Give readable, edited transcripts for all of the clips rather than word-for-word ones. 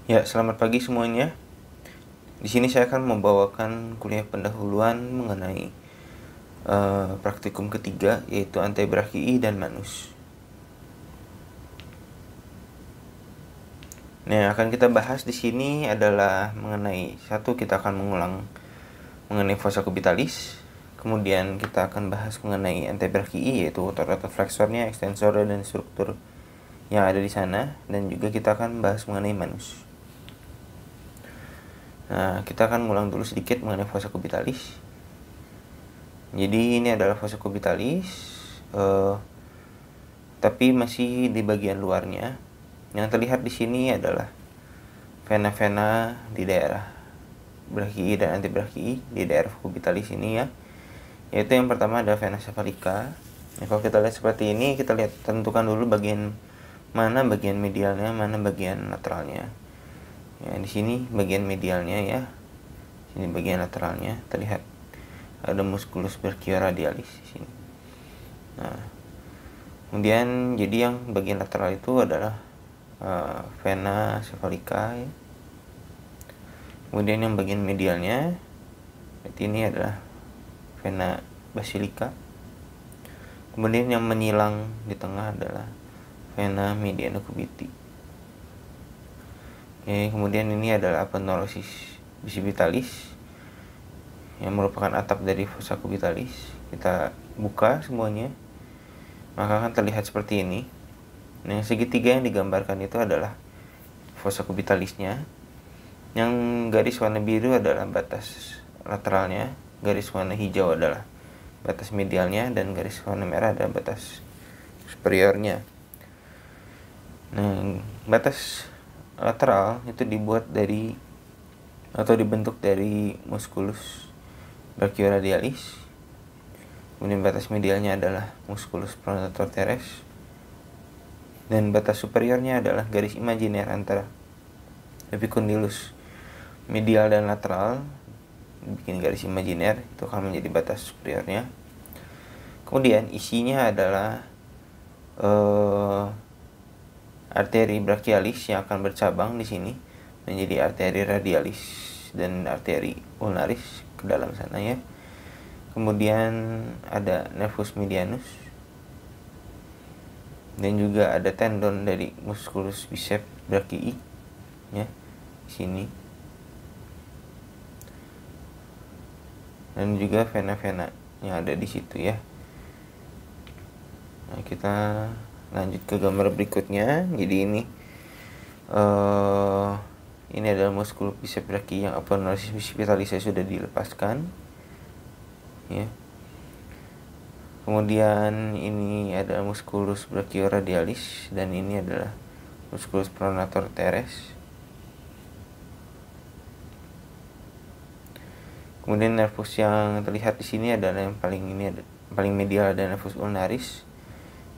Ya, selamat pagi semuanya. Di sini saya akan membawakan kuliah pendahuluan mengenai praktikum ketiga, yaitu antebrachii dan manus. Nah, yang akan kita bahas di sini adalah mengenai kita akan mengulang mengenai fossa cubitalis. Kemudian kita akan bahas mengenai antebrachii, yaitu otot-otot fleksornya, ekstensornya, dan struktur yang ada di sana. Dan juga kita akan bahas mengenai manus. Nah, kita akan ngulang dulu sedikit mengenai fossa cubitalis. Jadi ini adalah fossa cubitalis, tapi masih di bagian luarnya. Yang terlihat di sini adalah vena-vena di daerah brachii dan antebrachii di daerah cubitalis ini ya. Yaitu yang pertama adalah vena cephalica. Nah, kalau kita lihat seperti ini, kita lihat tentukan dulu bagian mana bagian medialnya, mana bagian lateralnya. Ya, di sini bagian medialnya ya. Sini bagian lateralnya terlihat ada musculus brachioradialis di sini. Nah, kemudian jadi yang bagian lateral itu adalah vena cephalica ya. Kemudian yang bagian medialnya berarti ini adalah vena basilica. Kemudian yang menyilang di tengah adalah vena mediana cubiti. Oke, kemudian ini adalah aponeurosis bicipitalis yang merupakan atap dari fossa cubitalis. Kita buka semuanya, maka akan terlihat seperti ini. Nah, segitiga yang digambarkan itu adalah fossa cubitalisnya. Yang garis warna biru adalah batas lateralnya, garis warna hijau adalah batas medialnya, dan garis warna merah adalah batas superiornya. Nah, batas lateral itu dibuat dari atau dibentuk dari musculus brachioradialis. Kemudian batas medialnya adalah musculus pronator teres, dan batas superiornya adalah garis imajiner antara epicondylus medial dan lateral, bikin garis imajiner, itu akan menjadi batas superiornya. Kemudian isinya adalah arteri brachialis yang akan bercabang di sini menjadi arteri radialis dan arteri ulnaris ke dalam sana ya. Kemudian ada nervus medianus, dan juga ada tendon dari musculus biceps brachii ya di sini, dan juga vena-vena yang ada di situ ya. Nah, kita lanjut ke gambar berikutnya. Jadi ini adalah musculus biceps brachii yang aponeurosis bicipitalis sudah dilepaskan ya. Kemudian ini adalah musculus brachioradialis, dan ini adalah musculus pronator teres. Kemudian nervus yang terlihat di sini adalah yang paling medial, ada nervus ulnaris.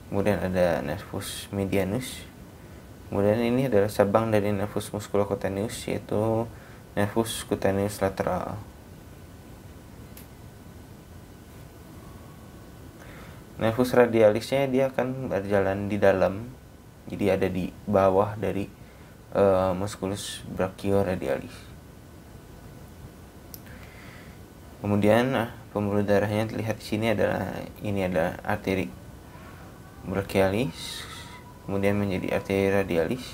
Kemudian ada nervus medianus. Kemudian ini adalah cabang dari nervus musculocutaneus, yaitu nervus cutaneus lateral. Nervus radialisnya dia akan berjalan di dalam, jadi ada di bawah dari musculus brachioradialis. Kemudian pembuluh darahnya terlihat di sini adalah arteri brachialis, kemudian menjadi arteri radialis,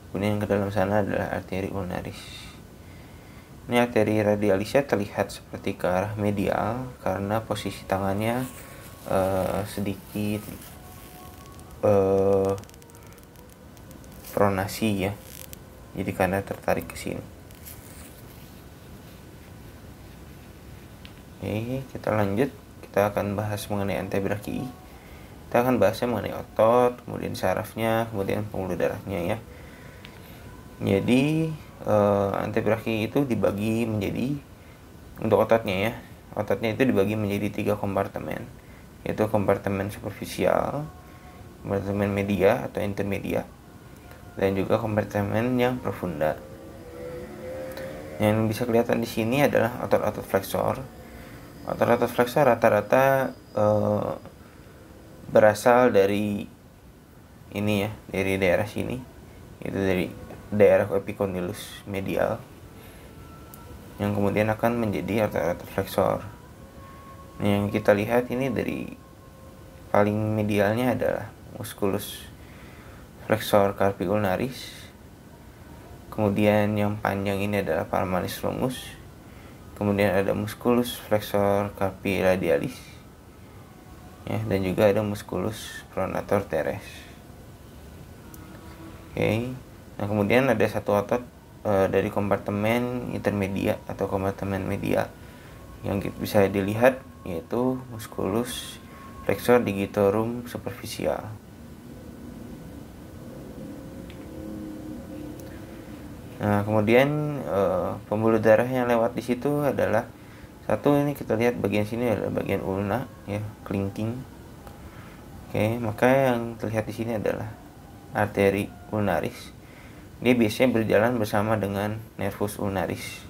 kemudian ke dalam sana adalah arteri ulnaris. Ini arteri radialisnya terlihat seperti ke arah medial karena posisi tangannya sedikit pronasi ya, jadi karena tertarik ke sini. Oke, kita lanjut. Kita akan bahas mengenai antebrachii. Kita akan bahasnya mengenai otot, kemudian sarafnya, kemudian pembuluh darahnya ya. Jadi antebrachii itu dibagi menjadi, untuk ototnya ya, ototnya itu dibagi menjadi 3 kompartemen, yaitu kompartemen superficial, kompartemen media atau intermedia, dan juga kompartemen yang profunda. Yang bisa kelihatan di sini adalah otot-otot flexor. Otot-otot flexor rata-rata berasal dari ini ya, dari daerah sini, itu dari daerah epicondylus medial, yang kemudian akan menjadi otot-otot flexor. Nah, yang kita lihat ini dari paling medialnya adalah musculus flexor carpi ulnaris. Kemudian yang panjang ini adalah palmaris longus. Kemudian ada musculus flexor carpi radialis. Ya, dan juga ada musculus pronator teres. Oke. Nah, kemudian ada satu otot dari kompartemen intermedia atau kompartemen media yang bisa dilihat, yaitu musculus flexor digitorum superficial. Nah, kemudian pembuluh darah yang lewat di situ adalah satu, ini kita lihat bagian sini adalah bagian ulna, ya, kelingking. Oke, maka yang terlihat di sini adalah arteri ulnaris. Dia biasanya berjalan bersama dengan nervus ulnaris.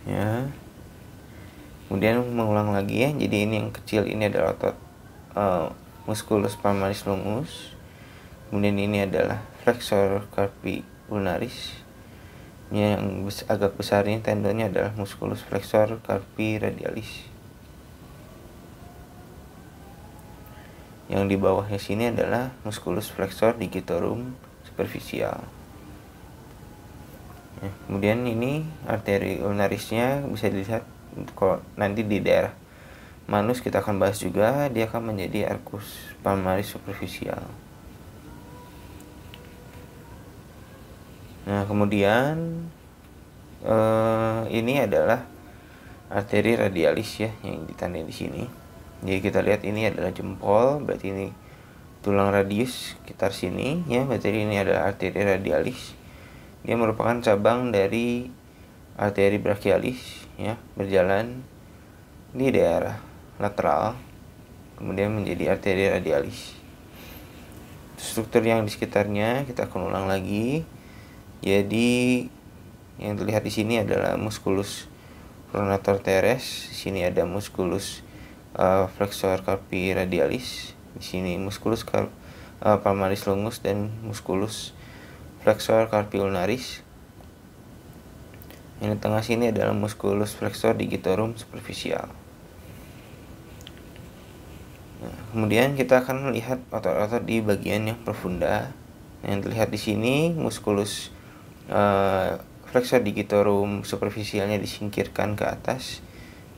Ya. Kemudian mengulang lagi ya. Jadi ini yang kecil ini adalah otot musculus palmaris longus. Kemudian ini adalah flexor carpi ulnaris. Yang agak besar ini tendonnya adalah musculus flexor carpi radialis. Yang di bawahnya sini adalah musculus flexor digitorum superficial. Ya, kemudian ini arteri ulnarisnya bisa dilihat kalau nanti di daerah manus kita akan bahas juga, dia akan menjadi arcus palmaris superficial. Nah, kemudian ini adalah arteri radialis ya, yang ditandai di sini. Jadi kita lihat ini adalah jempol, berarti ini tulang radius sekitar sini ya, berarti ini adalah arteri radialis. Dia merupakan cabang dari arteri brachialis ya, berjalan di daerah lateral kemudian menjadi arteri radialis. Struktur yang di sekitarnya kita akan ulang lagi. Jadi yang terlihat di sini adalah musculus pronator teres, di sini ada musculus flexor carpi radialis. Di sini musculus palmaris longus dan musculus flexor carpi ulnaris. Yang di tengah sini adalah musculus flexor digitorum superficial. Nah, kemudian kita akan melihat otot-otot di bagian yang profunda. Yang terlihat di sini musculus flexor digitorum superficialnya disingkirkan ke atas,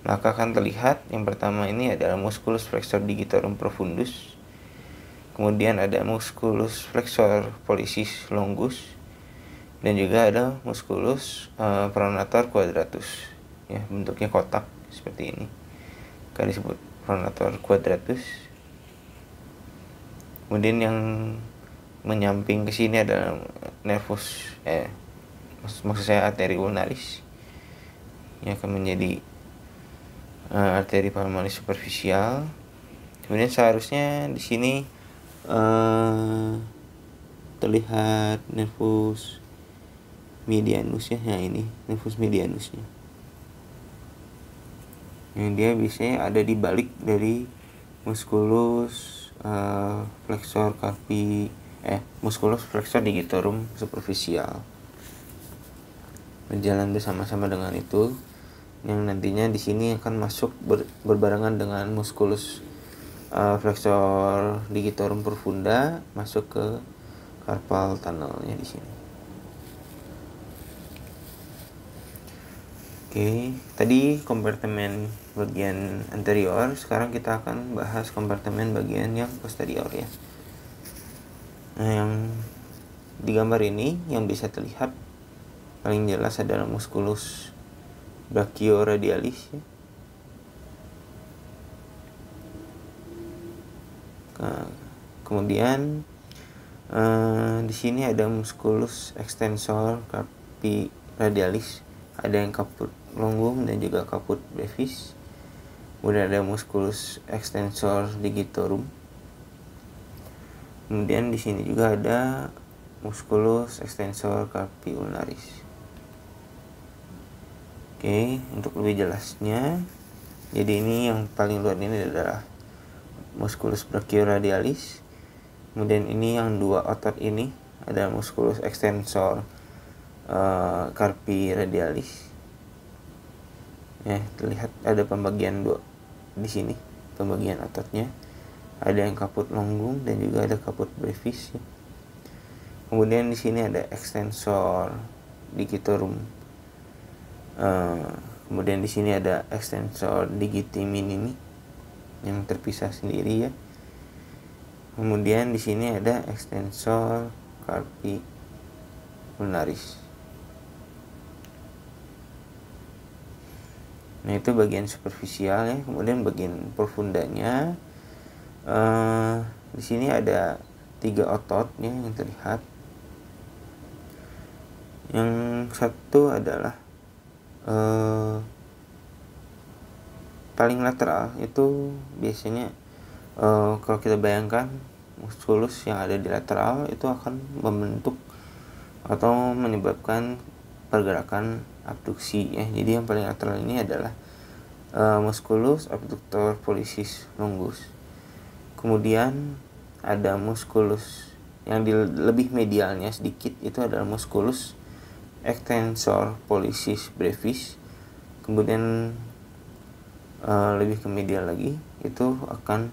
maka akan terlihat yang pertama ini adalah musculus flexor digitorum profundus. Kemudian ada musculus flexor pollicis longus dan juga ada musculus pronator quadratus. Ya, bentuknya kotak seperti ini. Kan disebut pronator quadratus. Kemudian yang menyamping ke sini adalah nervus maksud saya arteri ulnaris. Yang akan menjadi arteri palmaris superficial. Kemudian seharusnya di sini terlihat nervus medianus ya, ini nervus medianusnya. Yang dia biasanya ada di balik dari musculus flexor carpi musculus flexor digitorum superficial. Berjalan bersama-sama dengan itu, yang nantinya di sini akan masuk berbarengan dengan musculus flexor digitorum profunda, masuk ke carpal tunnelnya di sini. Oke, tadi kompartemen bagian anterior, sekarang kita akan bahas kompartemen bagian yang posterior ya. Nah, yang di gambar ini yang bisa terlihat paling jelas adalah musculus brachioradialis ya. Kemudian di sini ada musculus extensor carpi radialis, ada yang caput longum dan juga caput brevis. Kemudian ada musculus extensor digitorum. Kemudian di sini juga ada musculus extensor carpi ulnaris. Oke, untuk lebih jelasnya, jadi ini yang paling luar ini adalah musculus brachioradialis. Kemudian ini yang dua otot ini ada musculus extensor carpi radialis. Ya, terlihat ada pembagian dua di sini, pembagian ototnya. Ada yang caput longum dan juga ada caput brevis. Ya. Kemudian di sini ada extensor digitorum. Kemudian di sini ada extensor digiti minimi yang terpisah sendiri ya. Kemudian di sini ada extensor carpi ulnaris. Nah, itu bagian superficial ya. Kemudian bagian profundanya, di sini ada 3 otot ya yang terlihat. Yang satu adalah paling lateral, itu biasanya kalau kita bayangkan muskulus yang ada di lateral itu akan membentuk atau menyebabkan pergerakan abduksi ya. Jadi yang paling lateral ini adalah musculus abductor pollicis longus. Kemudian ada musculus yang lebih medialnya sedikit, itu adalah musculus extensor pollicis brevis. Kemudian lebih ke medial lagi itu akan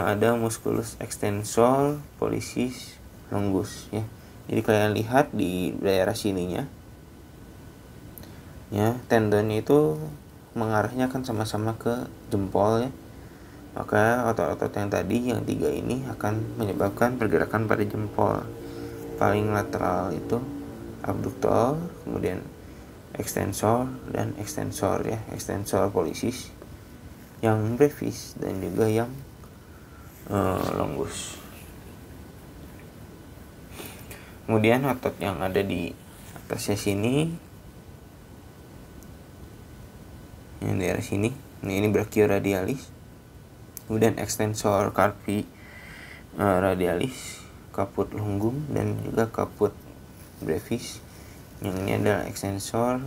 ada musculus extensor pollicis longus ya. Jadi kalian lihat di daerah sininya ya, tendonnya itu mengarahnya kan sama-sama ke jempol ya. Maka otot-otot yang tadi yang 3 ini akan menyebabkan pergerakan pada jempol. Paling lateral itu abduktor, kemudian extensor dan extensor ya, extensor pollicis yang brevis dan juga yang longus. Kemudian otot yang ada di atasnya sini, yang daerah sini, ini brachioradialis. Kemudian extensor carpi radialis, caput longum dan juga caput brevis. Yang ini adalah extensor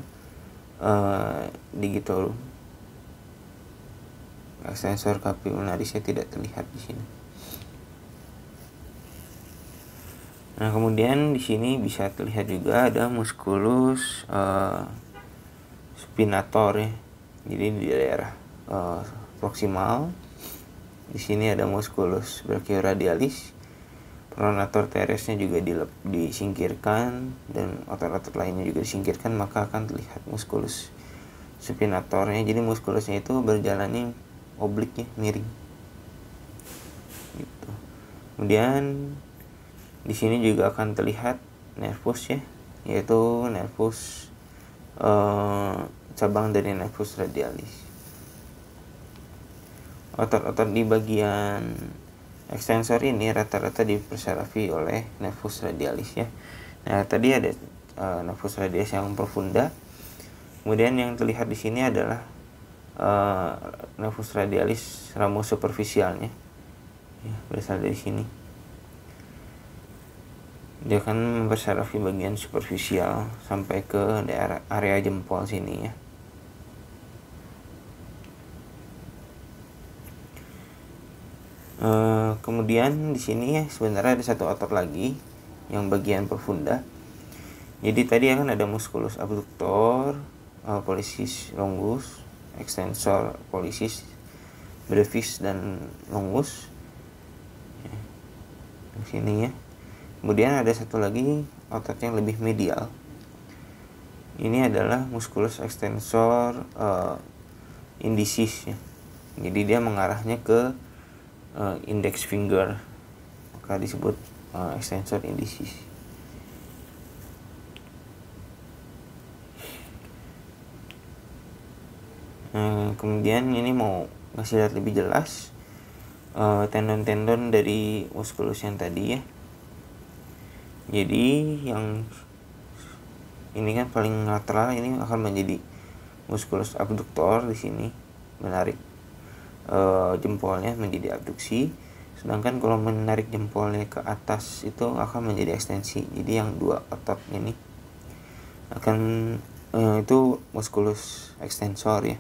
digitorum. Extensor carpi ulnarisnya tidak terlihat di sini. Nah, kemudian di sini bisa terlihat juga ada musculus spinator ya. Jadi di daerah proksimal di sini ada musculus brachioradialis. Pronator teresnya juga disingkirkan dan otot-otot lainnya juga disingkirkan, maka akan terlihat musculus spinatornya. Jadi muskulusnya itu berjalannya oblik ya, miring. Gitu. Kemudian di sini juga akan terlihat nervus ya, yaitu nervus cabang dari nervus radialis. Otot-otot di bagian extensor ini rata-rata dipersarafi oleh nervus radialis ya. Nah, tadi ada nervus radialis yang profunda. Kemudian yang terlihat di sini adalah nervus radialis ramus superficialnya. Ya, berasal dari sini. Dia akan mempersarafi bagian superficial sampai ke daerah area jempol sini ya. Kemudian di sini ya sebenarnya ada satu otot lagi yang bagian profunda. Jadi tadi akan ada musculus abductor pollicis longus, extensor pollicis brevis dan longus. Ya, di sini ya. Kemudian ada satu lagi otot yang lebih medial. Ini adalah musculus extensor indicis ya. Jadi dia mengarahnya ke index finger, maka disebut extensor indicis. Kemudian ini mau ngasih lihat lebih jelas tendon-tendon dari musculus yang tadi ya. Jadi yang ini kan paling lateral, ini akan menjadi musculus abductor di sini, menarik jempolnya menjadi abduksi. Sedangkan kalau menarik jempolnya ke atas itu akan menjadi ekstensi. Jadi yang 2 otot ini akan itu musculus extensor ya.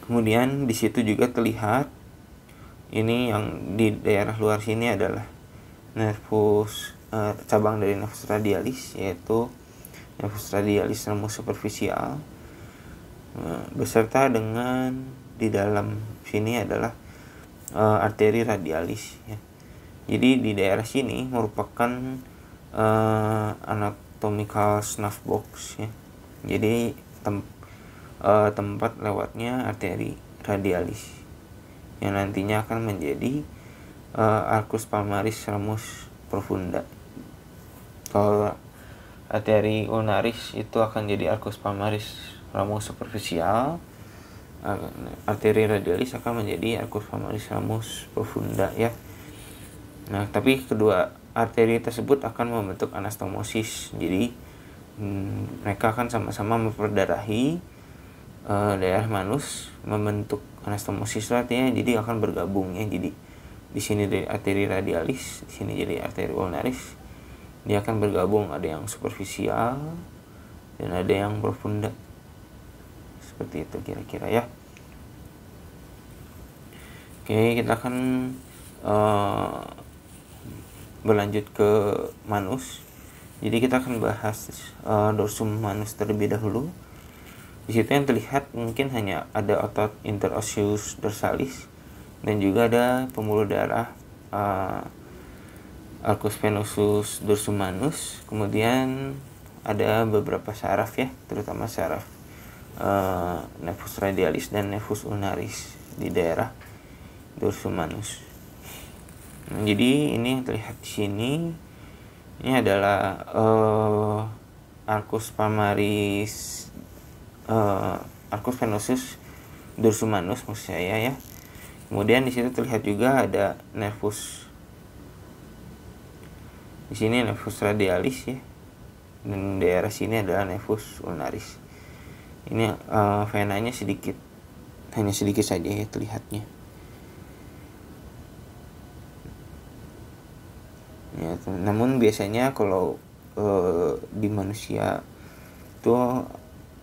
Kemudian di situ juga terlihat ini yang di daerah luar sini adalah nervus cabang dari nervus radialis, yaitu nervus radialis ramus superficial, beserta dengan di dalam sini adalah arteri radialis ya. Jadi di daerah sini merupakan anatomical snuff box ya. Jadi tempat lewatnya arteri radialis yang nantinya akan menjadi arcus palmaris ramus profunda. Kalau arteri ulnaris itu akan jadi arcus palmaris ramus superficial, arteri radialis akan menjadi arcus palmaris ramus profunda ya. Nah, tapi kedua arteri tersebut akan membentuk anastomosis. Jadi mereka akan sama-sama memperdarahi daerah manus, membentuk anastomosis, artinya jadi akan bergabung ya. Jadi di sini dari arteri radialis, di sini jadi arteri ulnaris. Dia akan bergabung, ada yang superficial dan ada yang profunda. Seperti itu kira-kira ya. Oke, kita akan berlanjut ke manus. Jadi kita akan bahas dorsum manus terlebih dahulu. Di situ yang terlihat mungkin hanya ada otot interosseus dorsalis dan juga ada pembuluh darah arcus venosus dorsum manus. Kemudian ada beberapa saraf ya, terutama saraf nervus radialis dan nervus ulnaris di daerah dorsum manus. Nah, jadi ini yang terlihat di sini, ini adalah arcus palmaris, arcus venosus dorsum manus maksud saya ya. Kemudian di situ terlihat juga ada nervus, di sini nervus radialis ya, dan daerah sini adalah nervus ulnaris. Ini venanya sedikit, hanya sedikit saja ya terlihatnya. Ya, namun biasanya kalau di manusia itu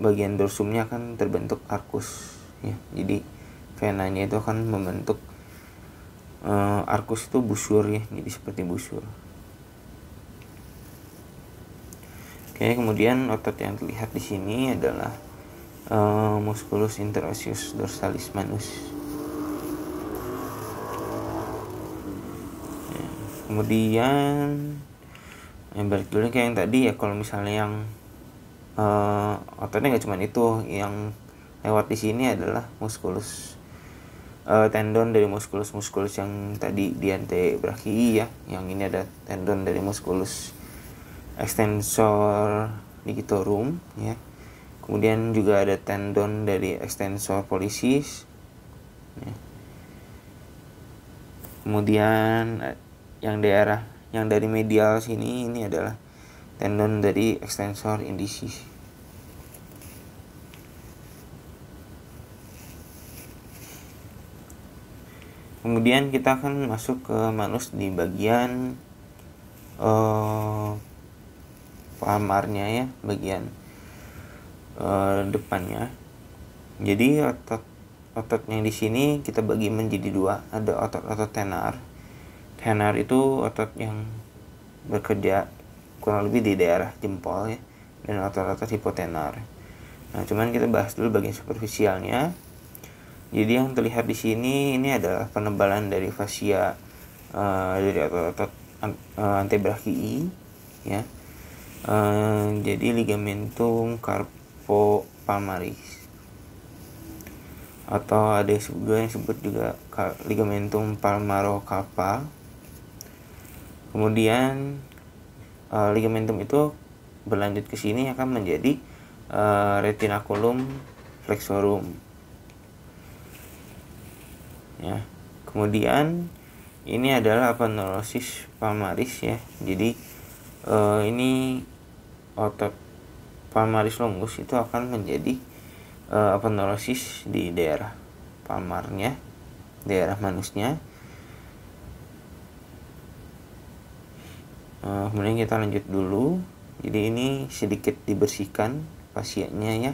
bagian dorsumnya akan terbentuk arcus ya. Jadi venanya itu akan membentuk arcus itu busur ya, jadi seperti busur. Oke, kemudian otot yang terlihat di sini adalah musculus interosseus dorsalis manus. Kemudian yang balik dulu kayak yang tadi ya, kalau misalnya yang ototnya nggak cuma itu, yang lewat di sini adalah musculus tendon dari musculus yang tadi di antebrachii ya. Yang ini ada tendon dari musculus extensor digitorum ya. Kemudian juga ada tendon dari extensor pollicis ya. Kemudian yang daerah yang dari medial sini ini adalah tendon dari extensor indicis. Kemudian kita akan masuk ke manus di bagian palmarnya ya, bagian depannya. Jadi otot yang di sini kita bagi menjadi dua, ada otot-otot tenar. Tenar itu otot yang bekerja kurang lebih di daerah jempol ya, dan otot-otot hipotenar. Nah, cuman kita bahas dulu bagian superficialnya. Jadi yang terlihat di sini ini adalah penebalan dari fascia dari otot-otot antebrachii ya. Jadi ligamentum carpopalmaris, atau ada juga yang disebut juga ligamentum palmarocarpal. Kemudian ligamentum itu berlanjut ke sini akan menjadi retinaculum flexorum ya. Kemudian ini adalah aponeurosis palmaris ya. Jadi ini otot palmaris longus itu akan menjadi aponeurosis di daerah palmarnya, daerah manusnya. Kemudian kita lanjut dulu. Jadi ini sedikit dibersihkan fascianya ya.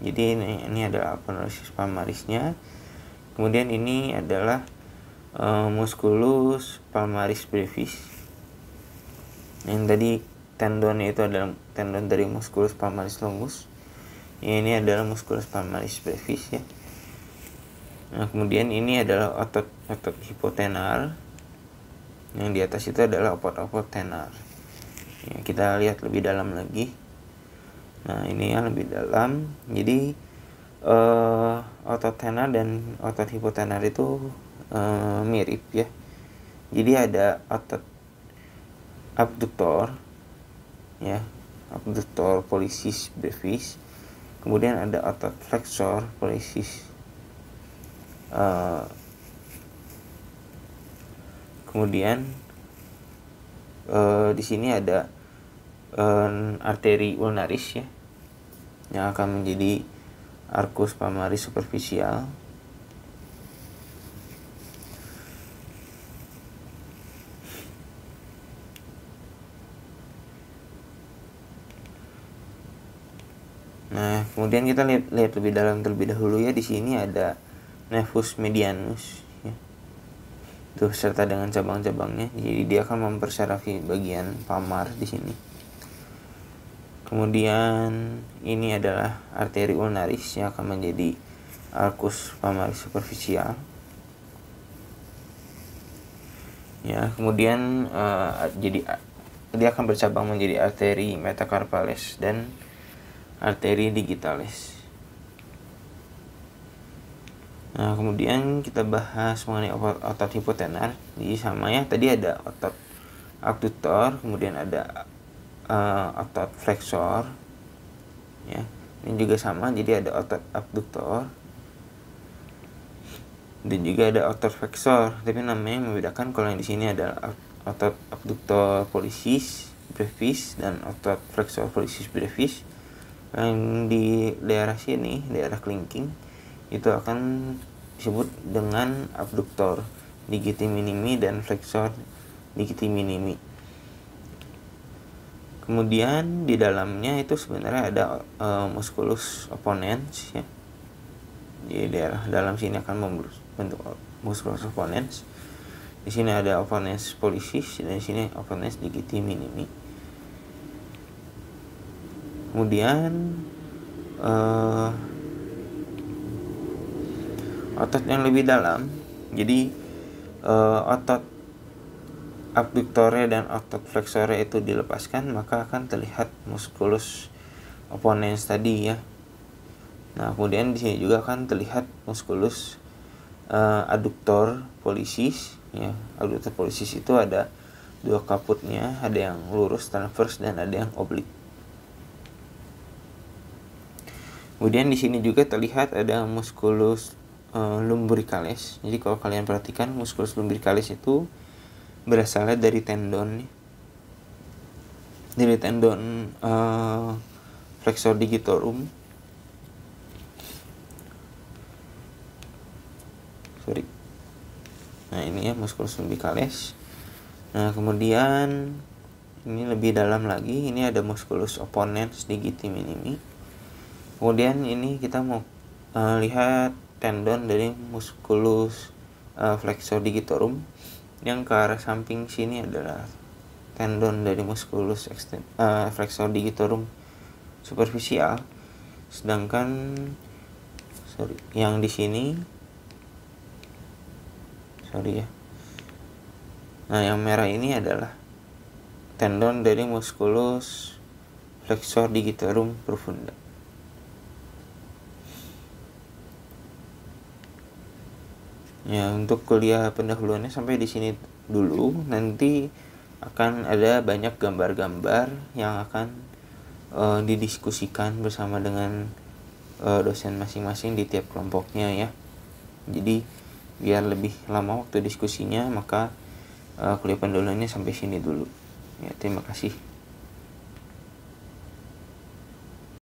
Jadi ini adalah aponeurosis palmarisnya. Kemudian ini adalah musculus palmaris brevis. Yang tadi tendonnya itu adalah tendon dari musculus palmaris longus. Ini adalah musculus palmaris brevis ya. Nah, kemudian ini adalah otot hipotenar. Yang di atas itu adalah otot tenar. Ya, kita lihat lebih dalam lagi. Nah, ini yang lebih dalam. Jadi otot tenar dan otot hipotenar itu mirip ya. Jadi ada otot abduktor ya, abduktor pollicis brevis. Kemudian ada otot flexor pollicis. Kemudian di sini ada arteri ulnaris ya, yang akan menjadi arcus palmaris superficial. Nah, kemudian kita lihat lebih dalam terlebih dahulu ya. Di sini ada nervus medianus ya. Itu serta dengan cabang-cabangnya. Jadi dia akan mempersarafi bagian palmar di sini. Kemudian ini adalah arteri ulnaris yang akan menjadi arcus palmaris superficial. Ya, kemudian jadi dia akan bercabang menjadi arteri metacarpales dan arteri digitalis. Nah, kemudian kita bahas mengenai otot hipotenar. Jadi sama ya, tadi ada otot abduktor, kemudian ada otot flexor. Ya, ini juga sama. Jadi ada otot abduktor dan juga ada otot flexor. Tapi namanya membedakan. Kalau yang di sini adalah otot abduktor pollicis brevis dan otot flexor pollicis brevis. Yang di daerah sini, daerah kelingking, itu akan disebut dengan abduktor digiti minimi dan flexor digiti minimi. Kemudian di dalamnya itu sebenarnya ada musculus opponens ya. Di daerah dalam sini akan membentuk musculus opponens. Di sini ada opponens pollicis dan di sini opponens digiti minimi. Kemudian otot yang lebih dalam, jadi otot abduktore dan otot flexore itu dilepaskan, maka akan terlihat musculus opponens tadi ya. Nah, kemudian di sini juga akan terlihat musculus adductor pollicis ya. Adductor pollicis itu ada dua kaputnya, ada yang lurus transverse dan ada yang oblik. Kemudian di sini juga terlihat ada musculus lumbricalis. Jadi kalau kalian perhatikan, musculus lumbricalis itu berasalnya dari tendon, flexor digitorum. Nah, ini ya musculus lumbricalis. Nah, kemudian ini lebih dalam lagi, ini ada musculus opponens digiti minimi. Kemudian ini kita mau lihat tendon dari musculus flexor digitorum. Yang ke arah samping sini adalah tendon dari musculus flexor digitorum superficial. Sedangkan yang di sini nah, yang merah ini adalah tendon dari musculus flexor digitorum profunda. Ya, untuk kuliah pendahuluannya sampai di sini dulu. Nanti akan ada banyak gambar-gambar yang akan didiskusikan bersama dengan dosen masing-masing di tiap kelompoknya ya. Jadi biar lebih lama waktu diskusinya, maka kuliah pendahuluannya sampai sini dulu. Ya, terima kasih.